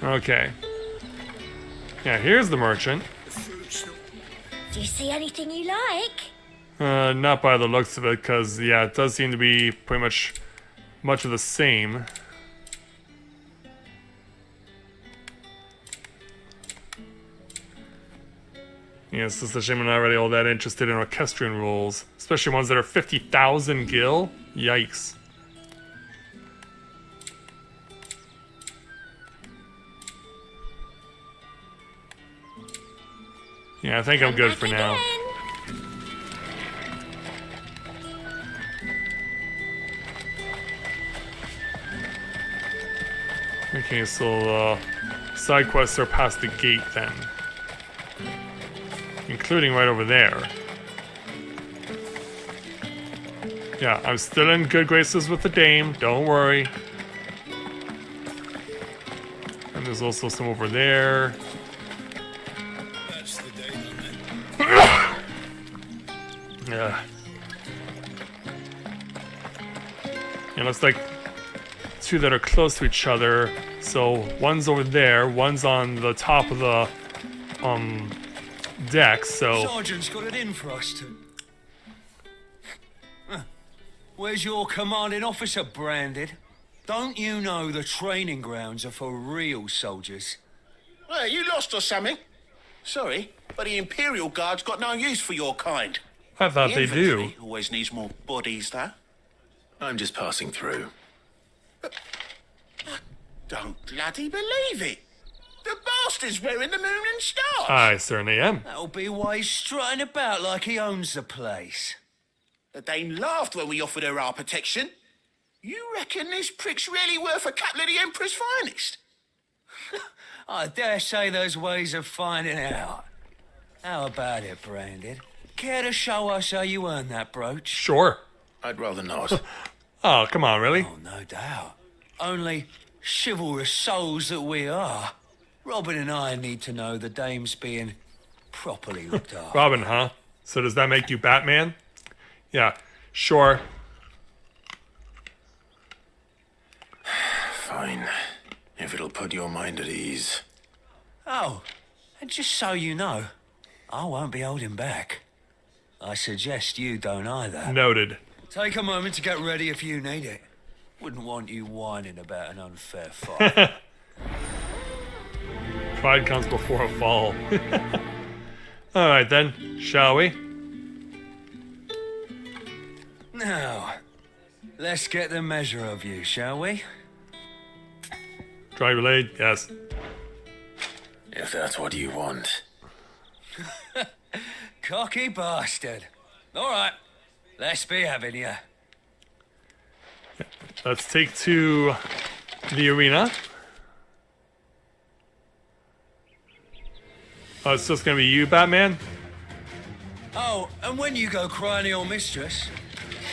Okay. Yeah, here's the merchant. Do you see anything you like? Not by the looks of it, because, yeah, it does seem to be pretty much of the same. Yeah, it's just a shame I'm not really all that interested in orchestrion rules. Especially ones that are 50,000 gil. Yikes. Yeah, I think I'm good for now. Okay, so side quests are past the gate then. Including right over there. Yeah, I'm still in good graces with the dame, don't worry. And there's also some over there. That's the day, Yeah. It looks like two that are close to each other. So one's over there, one's on the top of the deck, so Sergeant's got it in for us to. Where's your commanding officer, Branded? Don't you know the training grounds are for real soldiers? Well, you lost or something? Sorry, but the Imperial Guard's got no use for your kind. I thought The they do. infantry always needs more bodies, though. I'm just passing through. Don't bloody believe it. The bastard's wearing the moon and stars. I certainly am. That'll be why he's strutting about like he owns the place. The Dane laughed when we offered her our protection. You reckon this prick's really worth a couple of the Emperor's finest? I dare say there's ways of finding out. How about it, Branded? Care to show us how you earned that brooch? Sure. I'd rather not. Oh, come on, really? Oh, no doubt. Only chivalrous souls that we are. Robin and I need to know the dame's being properly looked after. Robin, huh? So does that make you Batman? Yeah, sure. Fine. If it'll put your mind at ease. Oh, and just so you know, I won't be holding back. I suggest you don't either. Noted. Take a moment to get ready if you need it. Wouldn't want you whining about an unfair fight. Pride comes before a fall. Alright then, shall we? Now, let's get the measure of you, shall we? Dry blade, yes. If that's what you want. Cocky bastard. All right, let's be having you. Let's take to the arena. Oh, it's just gonna be you, Batman? Oh, and when you go crying to your mistress,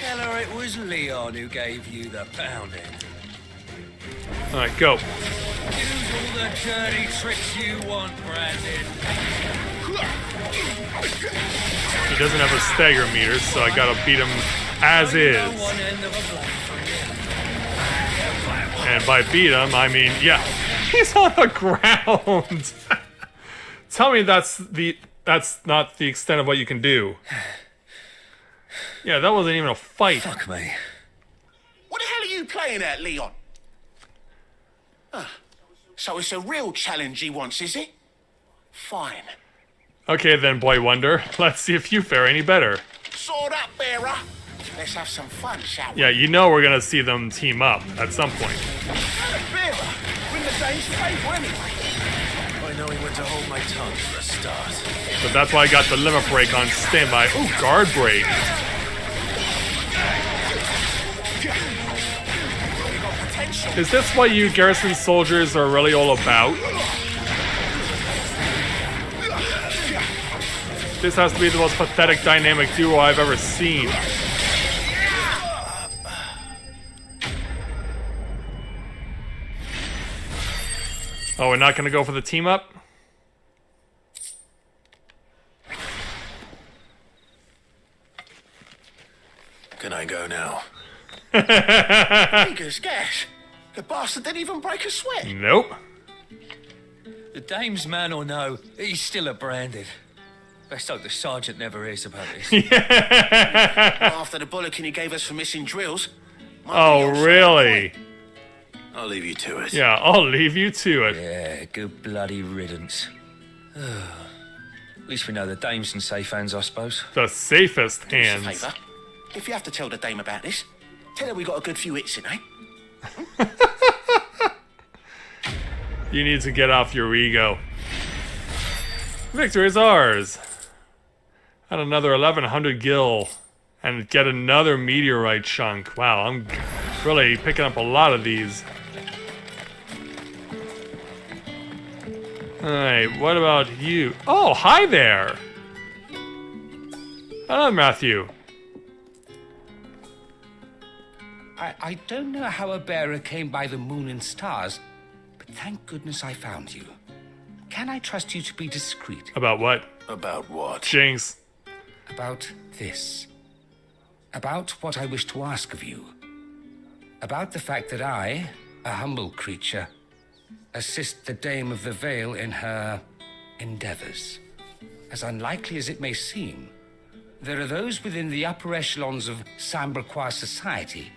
tell her it was Leon who gave you the pounding. Alright, go. Use all the dirty tricks you want, Brandon. He doesn't have a stagger meter, so I gotta beat him as Only is. know one end of a blade from you. And by beat him, I mean, yeah, he's on the ground. Tell me that's not the extent of what you can do. Yeah, that wasn't even a fight. Fuck me. What the hell are you playing at, Leon? So it's a real challenge he wants, is it? Fine. Okay then, Boy Wonder. Let's see if you fare any better. Sword up, bearer. Let's have some fun, shall we? Yeah, you know we're gonna see them team up at some point. Bearer, win the Dane's favour anyway. I know he went to hold my tongue for a start. But that's why I got the limit break on standby. Ooh, guard break. Is this what you garrison soldiers are really all about? This has to be the most pathetic dynamic duo I've ever seen. Oh, we're not gonna go for the team up? Can I go now? Fingers gas. The bastard didn't even break a sweat. Nope. The dame's man or no, he's still a branded. Best hope the sergeant never hears about this. After the bollocking he gave us for missing drills. might be Oh, on really? I'll leave you to it. Yeah, I'll leave you to it. Yeah, good bloody riddance. At least we know the dame's in safe hands, I suppose. The safest Do us a hands. favour. If you have to tell the dame about this, tell her we got a good few hits in, eh? You need to get off your ego. Victory is ours. And another 1100 gil. And get another meteorite chunk. Wow, I'm really picking up a lot of these. Alright, what about you? Oh, hi there! Hello, Matthew. I don't know how a bearer came by the moon and stars, but thank goodness I found you. Can I trust you to be discreet About what? About what? Jinx. about this? About what I wish to ask of you. About the fact that I, a humble creature, assist the Dame of the Vale in her endeavors. As unlikely as it may seem, there are those within the upper echelons of Sambraquois society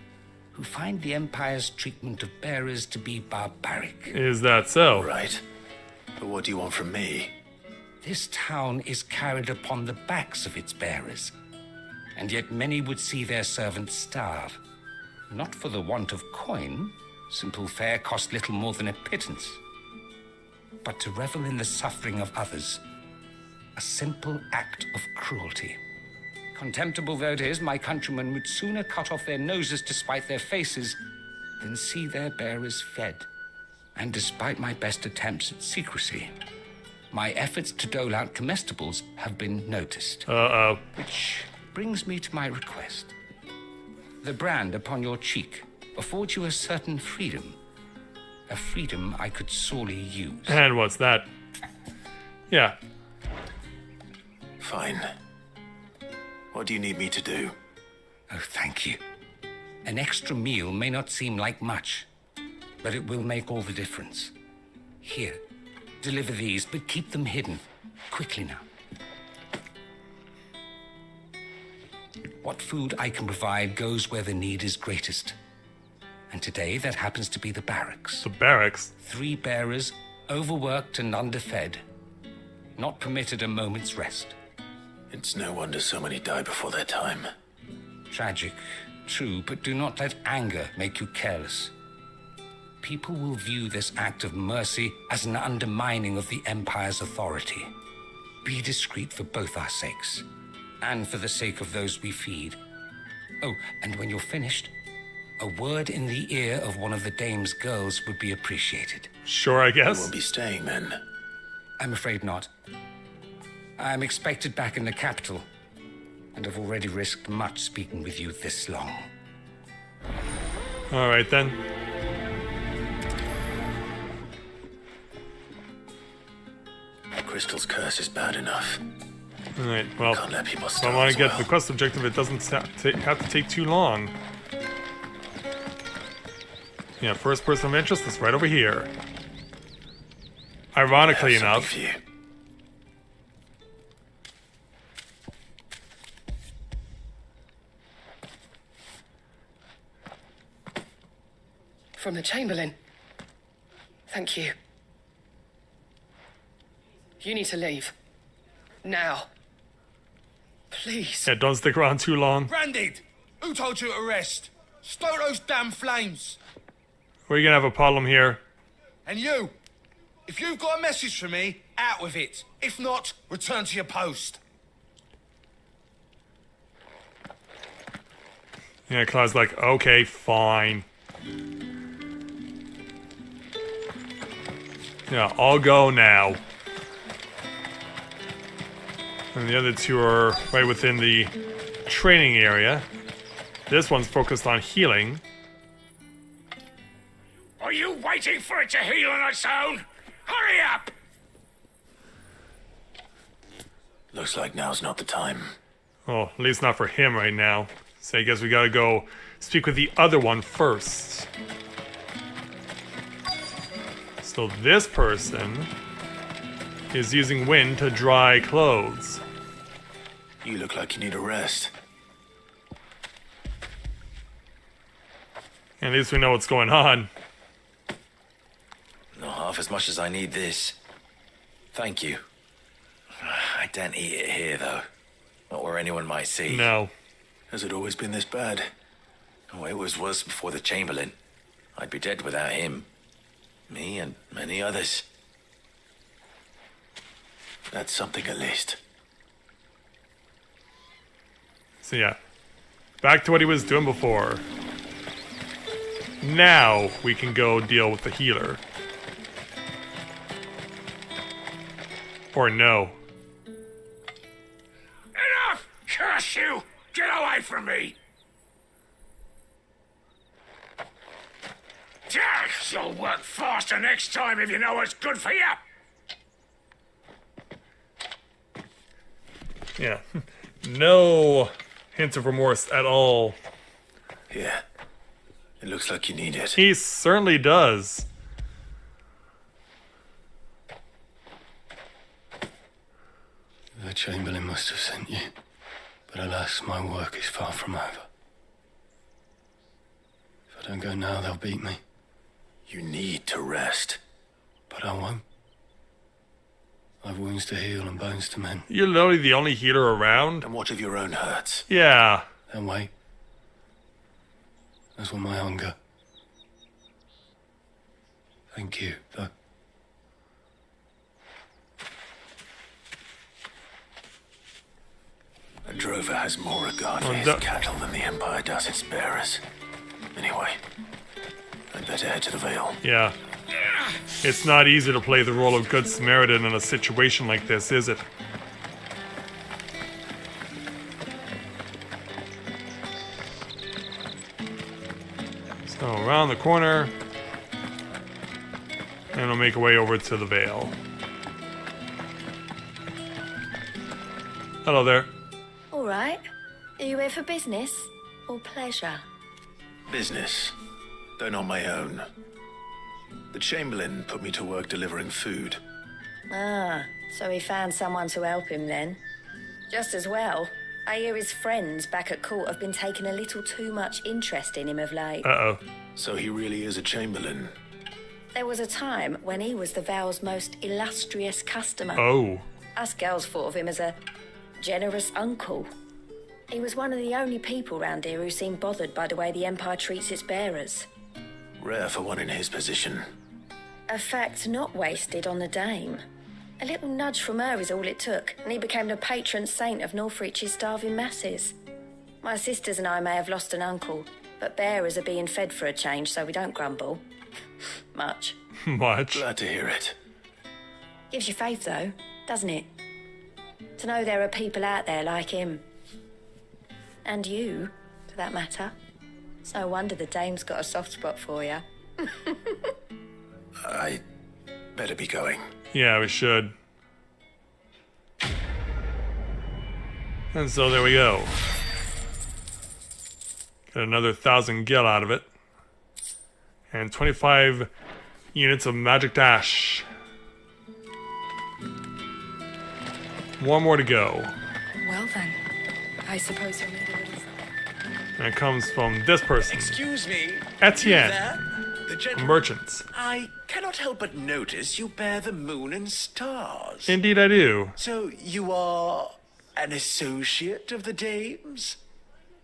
who find the Empire's treatment of bearers to be barbaric. Is that so? Right. But what do you want from me? This town is carried upon the backs of its bearers, and yet many would see their servants starve. Not for the want of coin, simple fare cost little more than a pittance, but to revel in the suffering of others, a simple act of cruelty. Contemptible though it is, my countrymen would sooner cut off their noses to spite their faces than see their bearers fed. And despite my best attempts at secrecy, my efforts to dole out comestibles have been noticed. Uh-oh. Which brings me to my request. The brand upon your cheek affords you a certain freedom. A freedom I could sorely use. And what's that? Yeah. Fine. What do you need me to do? Oh, thank you. An extra meal may not seem like much, but it will make all the difference. Here, deliver these, but keep them hidden. Quickly now. What food I can provide goes where the need is greatest. And today, that happens to be the barracks. The barracks. 3 bearers, overworked and underfed. Not permitted a moment's rest. It's no wonder so many die before their time. Tragic, true, but do not let anger make you careless. People will view this act of mercy as an undermining of the Empire's authority. Be discreet for both our sakes, and for the sake of those we feed. Oh, and when you're finished, a word in the ear of one of the Dame's girls would be appreciated. Sure, I You guess. won't be staying then. I'm afraid not. I'm expected back in the capital, and have already risked much speaking with you this long. Alright then. Crystal's curse is bad enough. Alright, well, Can't let people if I starve want as to get well. the quest objective, it doesn't have to take too long. Yeah, first person of interest is right over here. Ironically Have something enough, for you. From the Chamberlain. Thank you. You need to leave. Now. Please. yeah, don't stick around too long. Branded! Who told you to rest? Stoke those damn flames! We're gonna have a problem here. And you! If you've got a message for me, out with it. If not, return to your post. Yeah, Cloud's like, okay, fine. Yeah, I'll go now. And the other two are right within the training area. This one's focused on healing. Are you waiting for it to heal on its own? Hurry up! Looks like now's not the time. Well, at least not for him right now. So I guess we gotta go speak with the other one first. So this person is using wind to dry clothes. You look like you need a rest. At least we know what's going on. Not half as much as I need this. Thank you. I don't eat it here, though. Not where anyone might see. No. Has it always been this bad? Oh, it was worse before the Chamberlain. I'd be dead without him. Me and many others. That's something at least. So yeah, back to what he was doing before. Now we can go deal with the healer. Or no. Enough! Curse you! Get away from me! Yeah, you'll work faster next time if you know what's good for you! Yeah. No hint of remorse at all. Yeah. It looks like you need it. He certainly does. The Chamberlain must have sent you. But alas, my work is far from over. If I don't go now, they'll beat me. You need to rest. But I won't. I've wounds to heal and bones to mend. You're literally the only healer around? And what of your own hurts? Yeah. Then wait. As will my hunger. Thank you, though. A drover has more regard for his cattle than the Empire does its bearers. Anyway, I'd better head to the Vale. Yeah. It's not easy to play the role of Good Samaritan in a situation like this, is it? So, around the corner. And we'll make our way over to the Vale. Hello there. All right. Are you here for business or pleasure? Business, though not my own. The Chamberlain put me to work delivering food. Ah, so he found someone to help him then. Just as well. I hear his friends back at court have been taking a little too much interest in him of late. Uh-oh. So he really is a Chamberlain. There was a time when he was the Vale's most illustrious customer. Oh. Us girls thought of him as a generous uncle. He was one of the only people round here who seemed bothered by the way the Empire treats its bearers. Rare for one in his position. A fact not wasted on the dame. A little nudge from her is all it took, and he became the patron saint of Northreach's starving masses. My sisters and I may have lost an uncle, but bearers are being fed for a change, so we don't grumble. Much. Much. Glad to hear it. Gives you faith, though, doesn't it? To know there are people out there like him. And you, for that matter. It's no wonder the dame's got a soft spot for you. I better be going. Yeah, we should. And so there we go. Get another 1,000 gil out of it. And 25 units of magic dash. One more to go. Well then, I suppose you'll need a little something. And it comes from this person. Excuse me. Etienne. There? The gentleman. Merchants. I cannot help but notice you bear the moon and stars. Indeed I do. So you are an associate of the dame's?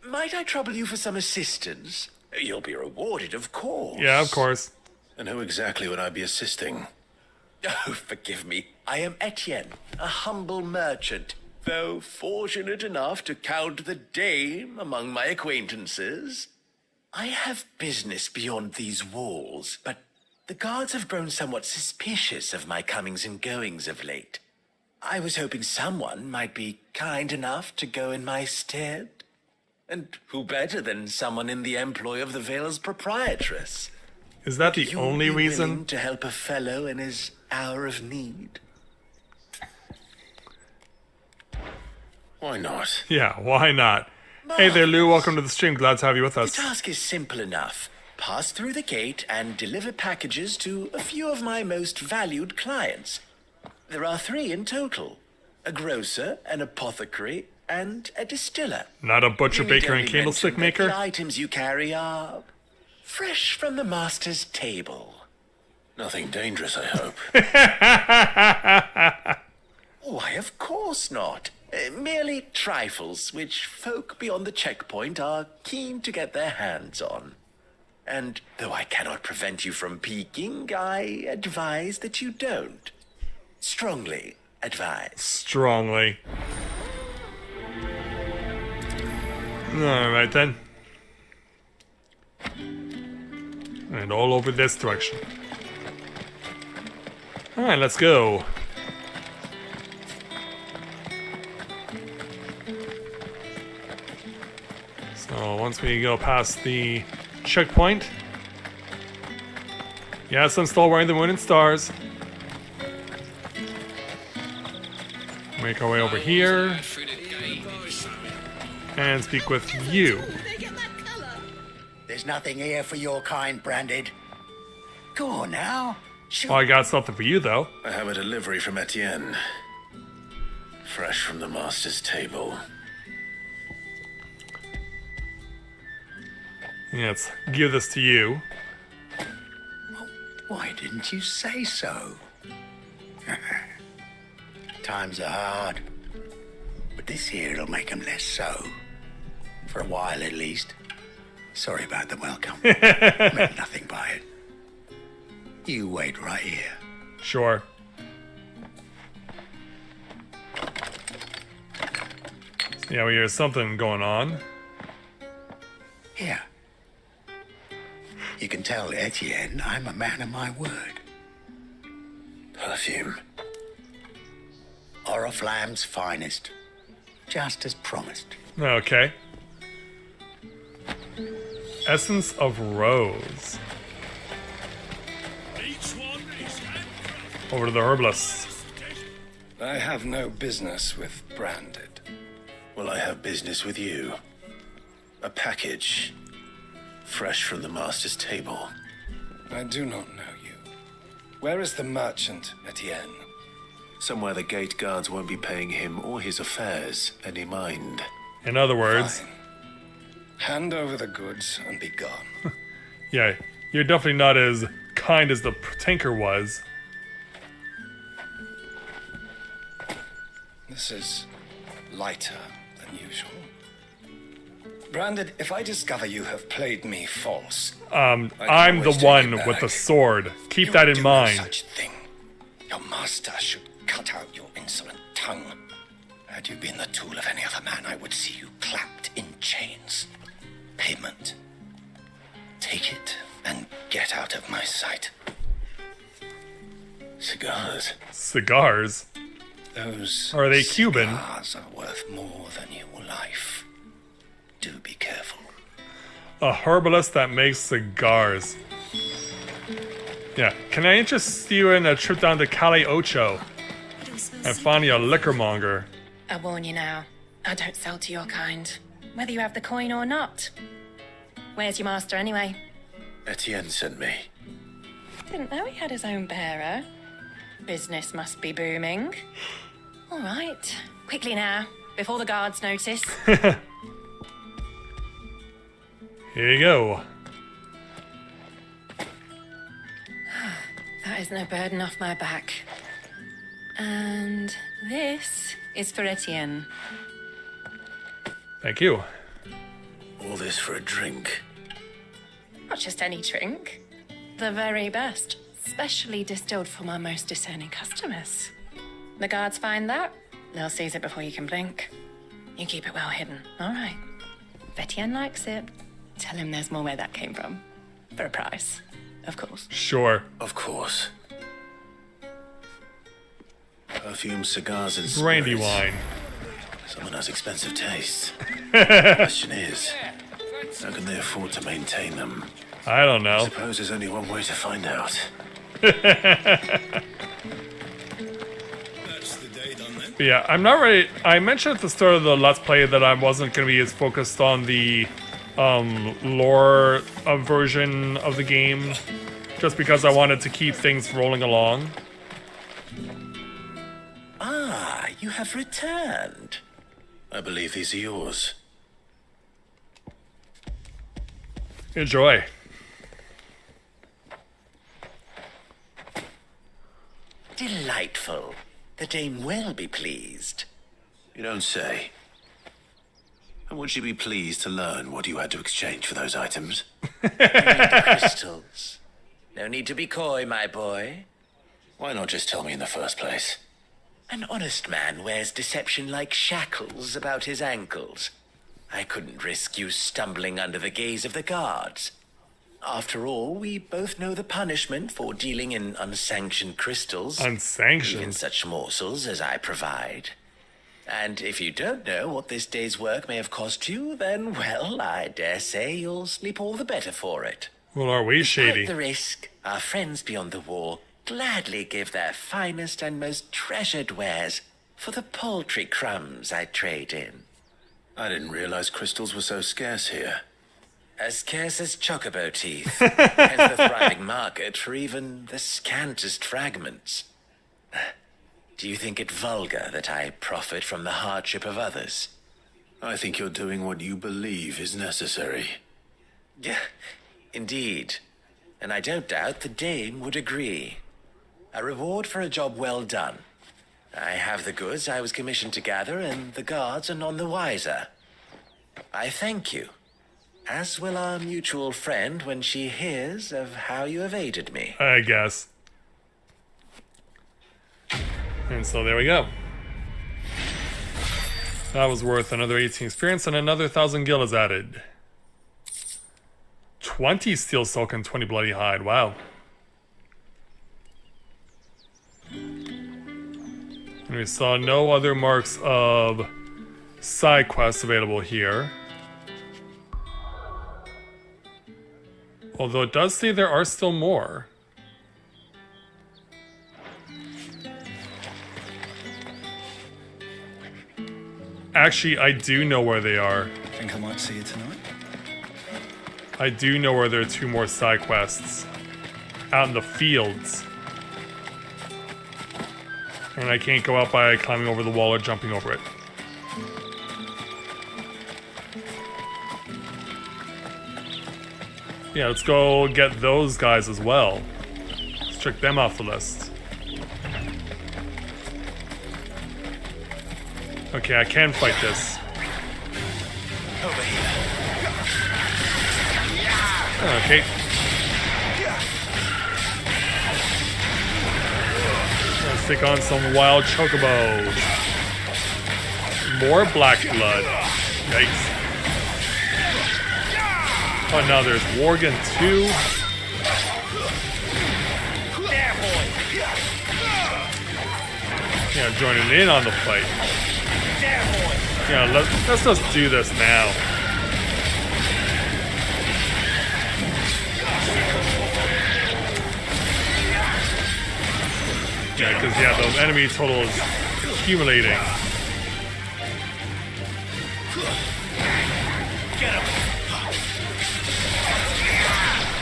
Might I trouble you for some assistance? You'll be rewarded, of course. Yeah, of course. And who exactly would I be assisting? Oh, forgive me. I am Etienne, a humble merchant, though fortunate enough to count the dame among my acquaintances. I have business beyond these walls, but the guards have grown somewhat suspicious of my comings and goings of late. I was hoping someone might be kind enough to go in my stead. And who better than someone in the employ of the Vale's proprietress? Is that the only reason? Willing to help a fellow in his hour of need? Why not? Yeah, why not? Hey there, Lou. Welcome to the stream. Glad to have you with The us. task is simple enough. Pass through the gate and deliver packages to a few of my most valued clients. There are 3 in total. A grocer, an apothecary, and a distiller. Not a butcher, You need baker, and only candlestick mention that maker? The items you carry are fresh from the master's table. Nothing dangerous, I hope. Why, of course not. Merely trifles which folk beyond the checkpoint are keen to get their hands on. And though I cannot prevent you from peeking, I advise that you don't. Strongly advise. Strongly. Alright then. And all over this direction. Alright, let's go. So once we go past the checkpoint. Yes, I'm still wearing the moon and stars. Make our way over here. And speak with you. There's nothing here for your kind, Branded. Go on now. Oh, I got something for you, though. I have a delivery from Etienne. Fresh from the master's table. Yeah, let's give this to you. Why didn't you say so? Times are hard. But this here'll make 'em less so. For a while, at least. Sorry about the welcome. Meant nothing by it. You wait right here. Sure. Yeah, well, here's something going on. Here. You can tell Etienne I'm a man of my word. Perfume. Oriflamme's finest. Just as promised. Okay. Essence of Rose. Over to the herbalist. I have no business with Branded. Well, I have business with you. A package. Fresh from the master's table. I do not know you. Where is the merchant, Etienne? Somewhere the gate guards won't be paying him or his affairs any mind. In other words... Fine. Hand over the goods and be gone. Yeah, you're definitely not as kind as the tinker was. This is lighter than usual. Branded, if I discover you have played me false... I'm the always take one it with the back. sword. Keep You that would in do no mind. such thing. Your master should cut out your insolent tongue. Had you been the tool of any other man, I would see you clapped in chains. Payment. Take it and get out of my sight. Cigars. Cigars? Those Are they Cuban? cigars are worth more than your life. Do be careful. A herbalist that makes cigars. Yeah, can I interest you in a trip down to Calle Ocho and find you a liquormonger? I warn you now, I don't sell to your kind, whether you have the coin or not. Where's your master anyway? Etienne sent me. Didn't know he had his own bearer. Business must be booming. All right, quickly now, before the guards notice. Here you go. That is no burden off my back. And this is for Etienne. Thank you. All this for a drink. Not just any drink. The very best. Specially distilled for my most discerning customers. The guards find that, they'll seize it before you can blink. You keep it well hidden, all right? If Etienne likes it, tell him there's more where that came from. For a price, of course. Sure. Of course. Perfume, cigars, and Brandy spirits. wine. Someone has expensive tastes. The question is, how can they afford to maintain them? I don't I know. suppose there's only one way to find out. But yeah, I'm not ready. I mentioned at the start of the Let's Play that I wasn't going to be as focused on the lore version of the game, just because I wanted to keep things rolling along. you have returned. I believe these are yours. Enjoy. Delightful. The dame will be pleased. You don't say. And would she be pleased to learn what you had to exchange for those items? You need the crystals. No need to be coy, my boy. Why not just tell me in the first place? An honest man wears deception like shackles about his ankles. I couldn't risk you stumbling under the gaze of the guards. After all, we both know the punishment for dealing in unsanctioned crystals. Unsanctioned? Even such morsels as I provide. And if you don't know what this day's work may have cost you, then, well, I dare say you'll sleep all the better for it. Well, are we shady? Despite the risk, our friends beyond the wall gladly give their finest and most treasured wares for the paltry crumbs I trade in. I didn't realize crystals were so scarce here. As scarce as chocobo teeth, hence the thriving market for even the scantest fragments. Do you think it vulgar that I profit from the hardship of others? I think you're doing what you believe is necessary. Yeah, indeed. And I don't doubt the dame would agree. A reward for a job well done. I have the goods I was commissioned to gather, and the guards are none the wiser. I thank you, as will our mutual friend when she hears of how you have aided me. I guess. And so there we go. That was worth another 18 experience and another 1,000 gil is added. 20 steel silk and 20 bloody hide. Wow. And we saw no other marks of side quests available here. Although it does say there are still more. Actually, I do know where they are. Think I might see you tonight? I do know where there are 2 more side quests. Out in the fields. And I can't go out by climbing over the wall or jumping over it. Yeah, let's go get those guys as well. Let's check them off the list. Okay, I can fight this. Over here. Okay. Let's take on some wild chocobos. More black blood. Yikes. Oh no, there's Worgen too. Yeah, joining in on the fight. Yeah, let's just do this now. Yeah, because yeah, those enemy totals accumulating.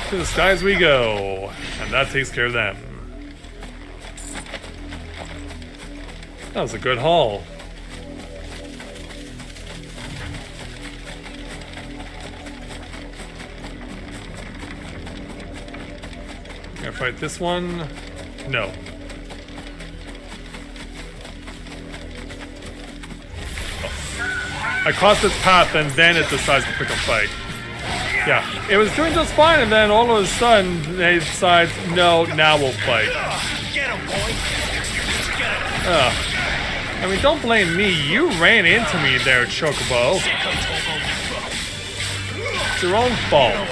To the skies we go, and that takes care of them. That was a good haul. Can I fight this one? No. I crossed its path and then it decides to pick a fight. Yeah, it was doing just fine and then all of a sudden they decide, no, now we'll fight. I mean, don't blame me. You ran into me there, Chocobo. It's your own fault.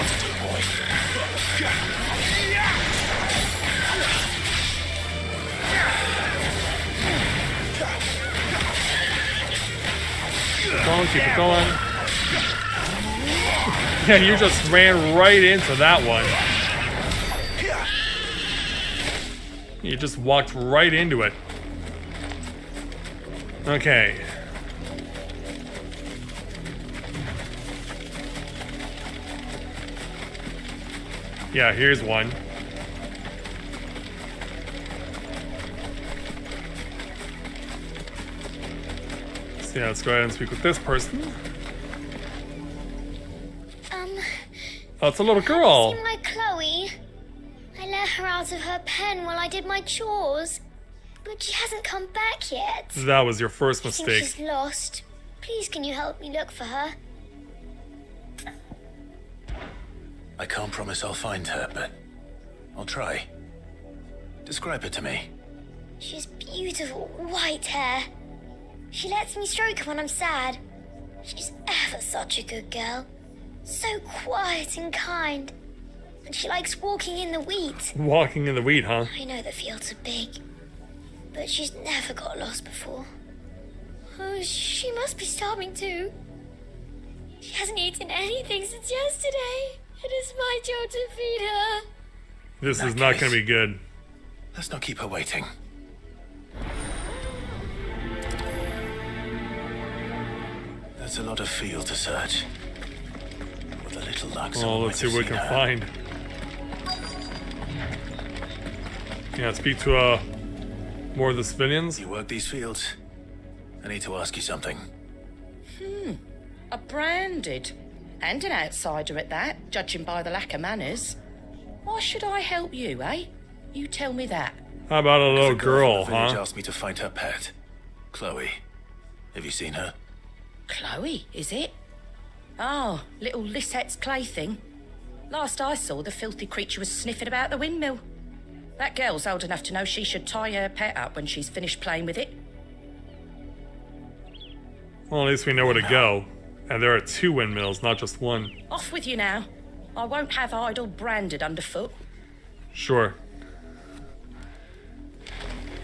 Keep it going. Yeah, you just ran right into that one. You just walked right into it. Okay. Yeah, here's one. So yeah, let's go ahead and speak with this person. Oh, it's a little girl. Seen my Chloe. I let her out of her pen while I did my chores, but she hasn't come back yet. That was your first I think mistake. she's lost. Please, can you help me look for her? I can't promise I'll find her, but I'll try. Describe her to me. She has beautiful white hair. She lets me stroke her when I'm sad. She's ever such a good girl. So quiet and kind. And she likes walking in the wheat. Walking in the wheat, huh? I know the fields are big, but she's never got lost before. Oh, she must be starving too. She hasn't eaten anything since yesterday. It is my job to feed her. This is not going to be good. Let's not keep her waiting. That's a lot of field to search. With a little luck, Oh, someone let's might see what we have can seen her. find. Yeah, speak to more of the civilians. You work these fields? I need to ask you something. A branded. And an outsider at that, judging by the lack of manners. Why should I help you, eh? You tell me that. How about a little The girl, from the village huh? asked me to find her pet, Chloe. Have you seen her? Chloe, is it? Oh, little Lisette's plaything. Last I saw, the filthy creature was sniffing about the windmill. That girl's old enough to know she should tie her pet up when she's finished playing with it. Well, at least we know where to go. And there are 2 windmills, not just one. Off with you now. I won't have idle branded underfoot. Sure.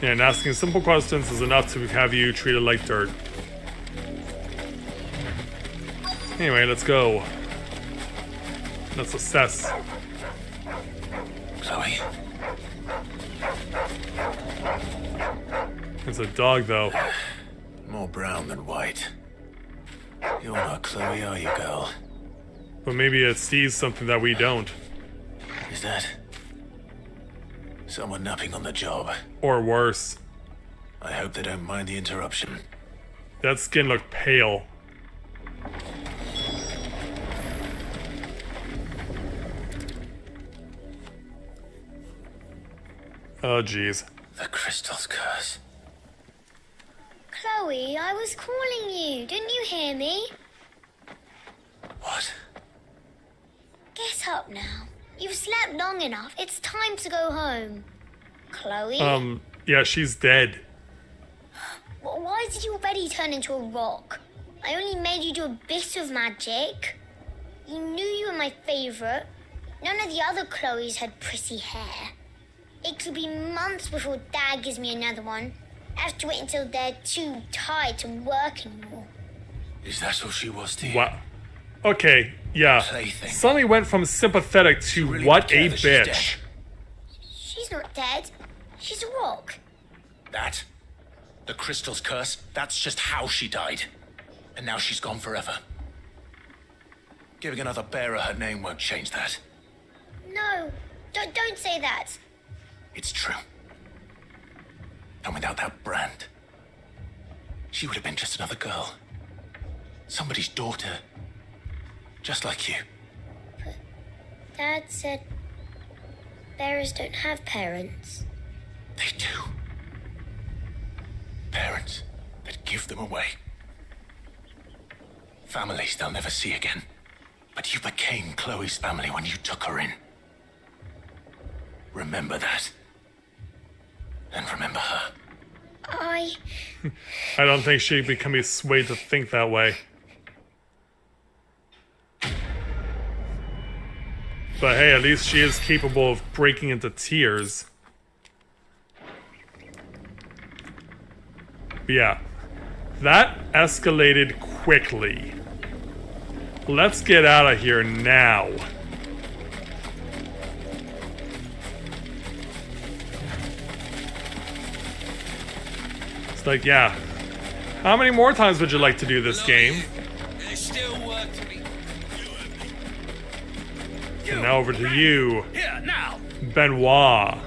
And asking simple questions is enough to have you treated like dirt. Anyway, let's go. Let's assess. Chloe? It's a dog, though. More brown than white. You're not Chloe, are you, girl? But maybe it sees something that we don't. Is that someone napping on the job? Or worse. I hope they don't mind the interruption. That skin looked pale. Oh, jeez. The crystal's curse. Chloe, I was calling you. Didn't you hear me? What? Get up now. You've slept long enough. It's time to go home. Chloe? Yeah, she's dead. Why did you already turn into a rock? I only made you do a bit of magic. You knew you were my favorite. None of the other Chloes had pretty hair. It could be months before Dad gives me another one. I have to wait until they're too tired to work anymore. Is that all she was to you? Wow. Okay, yeah. Plaything. Suddenly went from sympathetic to really what don't a care that she's dead. bitch. She's not dead. She's a rock. That? The crystal's curse? That's just how she died. And now she's gone forever. Giving another bearer her name won't change that. No, don't say that. It's true. And without that brand, she would have been just another girl. Somebody's daughter. Just like you. Dad said bearers don't have parents. They do. Parents that give them away. Families they'll never see again. But you became Chloe's family when you took her in. Remember that. And remember her. I don't think she can be swayed to think that way. But hey, at least she is capable of breaking into tears. But yeah, that escalated quickly. Let's get out of here now. It's like, yeah. How many more times would you like to do this game? There's still work to be. And now over to you, Here, now. Benoit.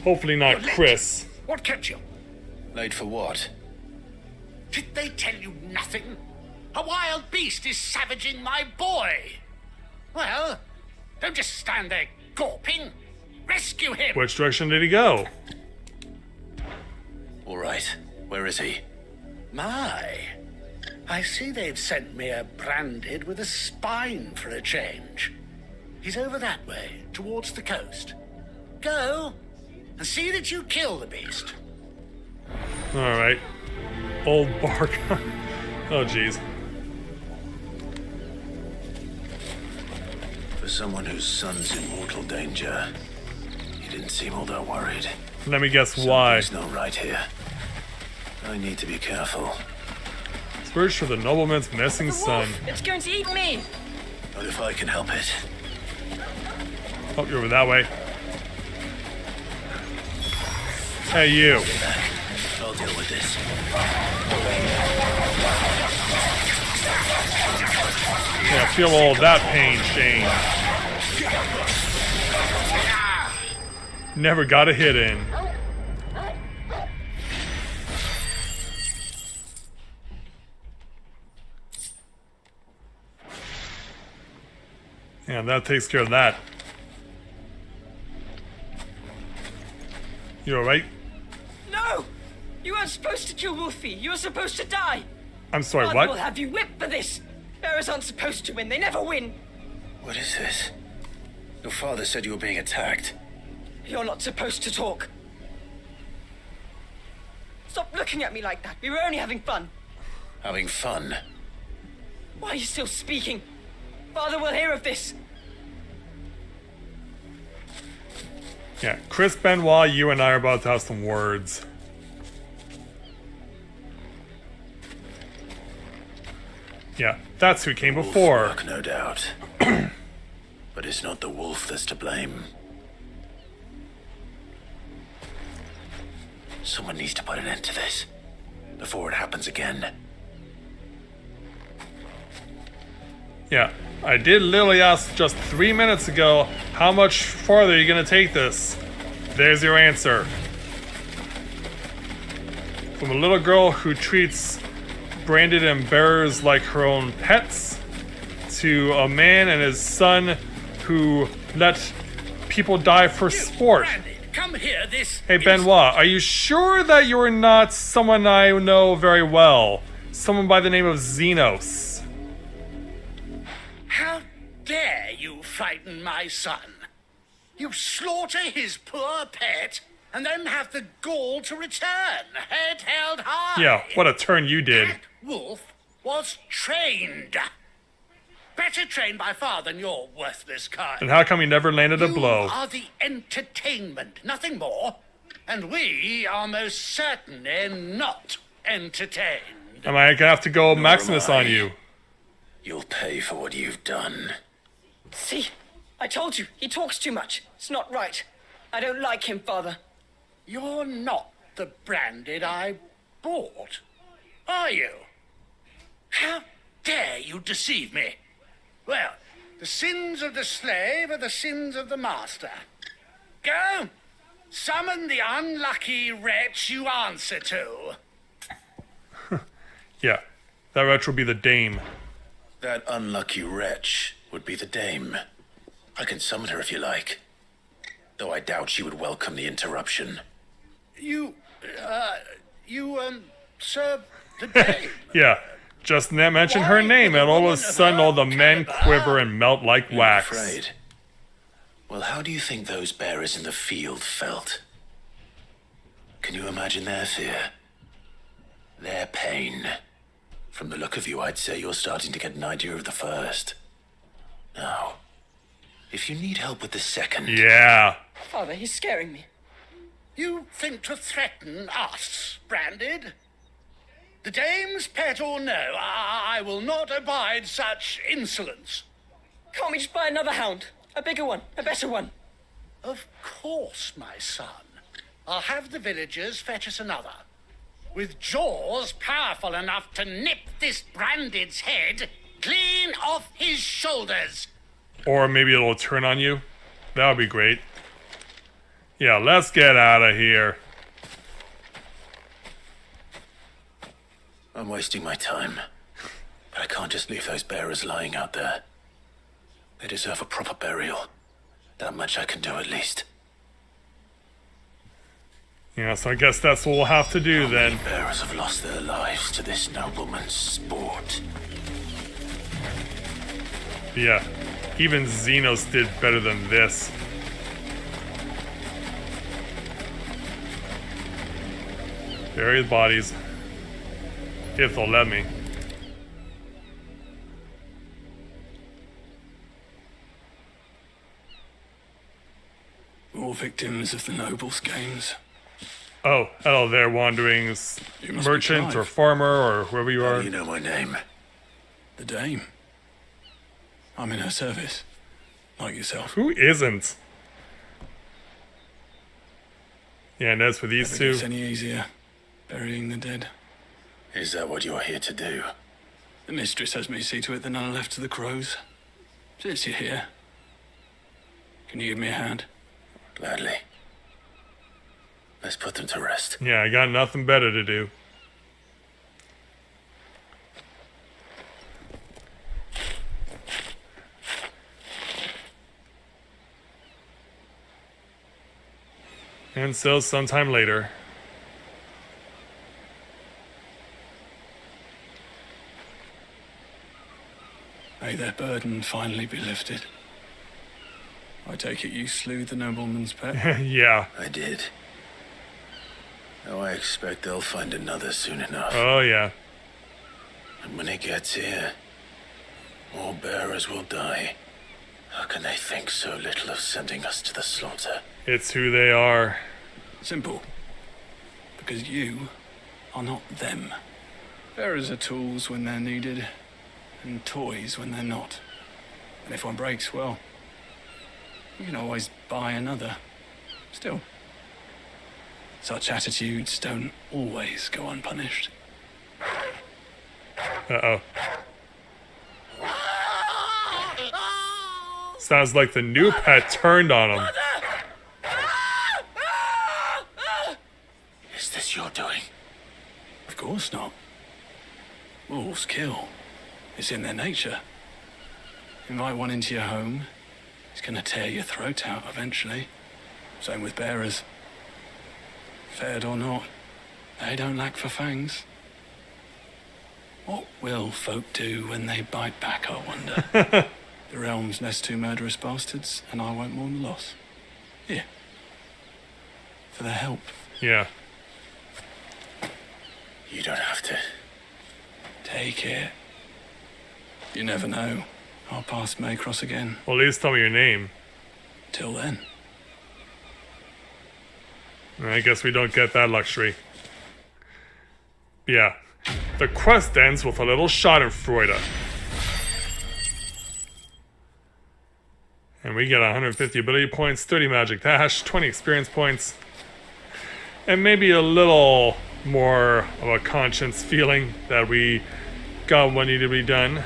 Hopefully not Chris. What kept you? Late for what? Did they tell you nothing? A wild beast is savaging my boy. Well, don't just stand there gawping. Rescue him! Which direction did he go? All right, where is he? My, I see they've sent me a branded with a spine for a change. He's over that way, towards the coast. Go, and see that you kill the beast. Alright. Old bark. Oh, jeez. For someone whose son's in mortal danger, he didn't seem all that worried. Let me guess why. Something's not right here. I need to be careful. Search for the nobleman's missing son. It's going to eat me! But if I can help it. Oh, you're over that way. Hey, you. I'll deal with this. Yeah, feel all of that pain, Shane. Never got a hit in. Yeah, that takes care of that. You alright? No! You weren't supposed to kill Wolfie. You were supposed to die. I'm sorry, Father what? will have you whipped for this. Bearers aren't supposed to win. They never win. What is this? Your father said you were being attacked. You're not supposed to talk. Stop looking at me like that. We were only having fun. Having fun? Why are you still speaking? Father will hear of this. Yeah, Chris Benoit, you and I are about to have some words. Yeah, that's who came before. Work, no doubt. But it's not the wolf that's to blame. Someone needs to put an end to this before it happens again. Yeah, I did literally ask just 3 minutes ago, how much farther are you going to take this? There's your answer. From a little girl who treats branded and bearers like her own pets, to a man and his son who let people die for sport. Come here, Hey Benoit, are you sure that you're not someone I know very well? Someone by the name of Xenos. How dare you frighten my son? You slaughter his poor pet and then have the gall to return, head held high. Yeah, what a turn you did. That wolf was trained. Better trained by far than your worthless kind. And how come he never landed a blow? You are the entertainment, nothing more. And we are most certainly not entertained. Am I gonna have to go Maximus on you? You'll pay for what you've done. See? I told you. He talks too much. It's not right. I don't like him, Father. You're not the branded I bought, are you? How dare you deceive me? Well, the sins of the slave are the sins of the master. Go! Summon the unlucky wretch you answer to. Yeah, that wretch will be the dame. That unlucky wretch would be the dame. I can summon her if you like. Though I doubt she would welcome the interruption. Sir, the dame. Yeah, just mention her name and all of a sudden all the men quiver and melt like wax. Afraid. Well, how do you think those bearers in the field felt? Can you imagine their fear? Their pain? From the look of you, I'd say you're starting to get an idea of the first. Now, if you need help with the second... Yeah. Father, he's scaring me. You think to threaten us, branded? The dame's pet or no, I will not abide such insolence. Can't we just buy another hound? A bigger one, a better one. Of course, my son. I'll have the villagers fetch us another. With jaws powerful enough to nip this branded's head clean off his shoulders. Or maybe it'll turn on you. That would be great. Yeah, let's get out of here. I'm wasting my time. But I can't just leave those bearers lying out there. They deserve a proper burial. That much I can do at least. Yeah, so I guess that's what we'll have to do then. Many bearers have lost their lives to this nobleman's sport. Yeah, even Xenos did better than this. Bury the bodies. If they'll let me. All victims of the nobles' games. Oh, hello there, wandering must be merchant Clive. or farmer or whoever you How are. do you know my name? The Dame. I'm in her service. Like yourself. Who isn't? Yeah, and as for these Never two, gets any easier. Burying the dead. Is that what you're here to do? The mistress has me see to it that none are left to the crows. Since you're here, can you give me a hand? Gladly. Let's put them to rest. yeah, I got nothing better to do. And so, sometime later. May their burden finally be lifted. I take it you slew the nobleman's pet? Yeah. I did. Now I expect they'll find another soon enough. Oh, yeah. And when he gets here, more bearers will die. How can they think so little of sending us to the slaughter? It's who they are. Simple. Because you are not them. Bearers are tools when they're needed, and toys when they're not. And if one breaks, well, you can always buy another. Still, such attitudes don't always go unpunished. Uh-oh. Sounds like the new pet turned on him. Is this your doing? Of course not. Wolves kill. It's in their nature. Invite one into your home, he's gonna tear your throat out eventually. Same with bearers. Fed or not, they don't lack for fangs. What will folk do when they bite back, I wonder? The realm's nest two murderous bastards, and I won't mourn the loss. Here. For their help. Yeah. You don't have to. Take it. You never know. Our paths may cross again. Well, at least tell me your name. Till then. I guess we don't get that luxury. Yeah. The quest ends with a little schadenfreude. And we get 150 ability points, 30 magic dash, 20 experience points, and maybe a little more of a conscience feeling that we got what needed to be done.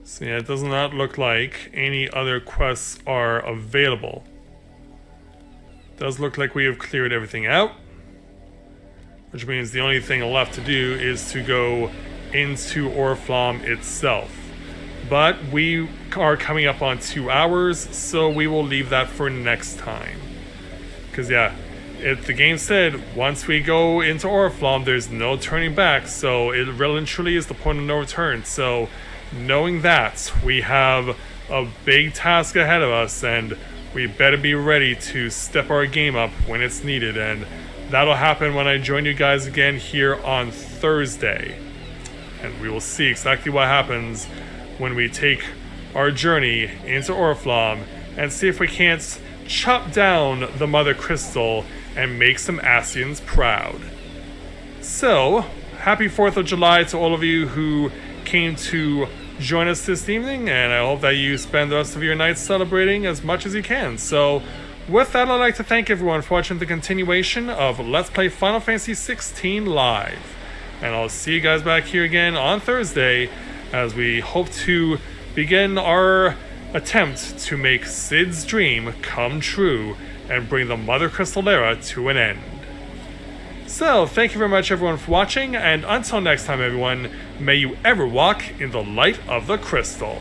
So yeah, it does not look like any other quests are available. Does look like we have cleared everything out, which means the only thing left to do is to go into Oriflamme itself. But we are coming up on 2 hours, so we will leave that for next time. Because yeah, the game said once we go into Oriflamme, there's no turning back, so it really and truly is the point of no return. So knowing that, we have a big task ahead of us, and we better be ready to step our game up when it's needed, and that'll happen when I join you guys again here on Thursday. And we will see exactly what happens when we take our journey into Oriflamme and see if we can't chop down the Mother Crystal and make some Asians proud. So, happy 4th of July to all of you who came to join us this evening, and I hope that you spend the rest of your night celebrating as much as you can. So, with that, I'd like to thank everyone for watching the continuation of Let's Play Final Fantasy XVI Live. And I'll see you guys back here again on Thursday as we hope to begin our attempt to make Cid's dream come true and bring the Mother Crystal era to an end. So, thank you very much everyone for watching, and until next time everyone, may you ever walk in the light of the crystal.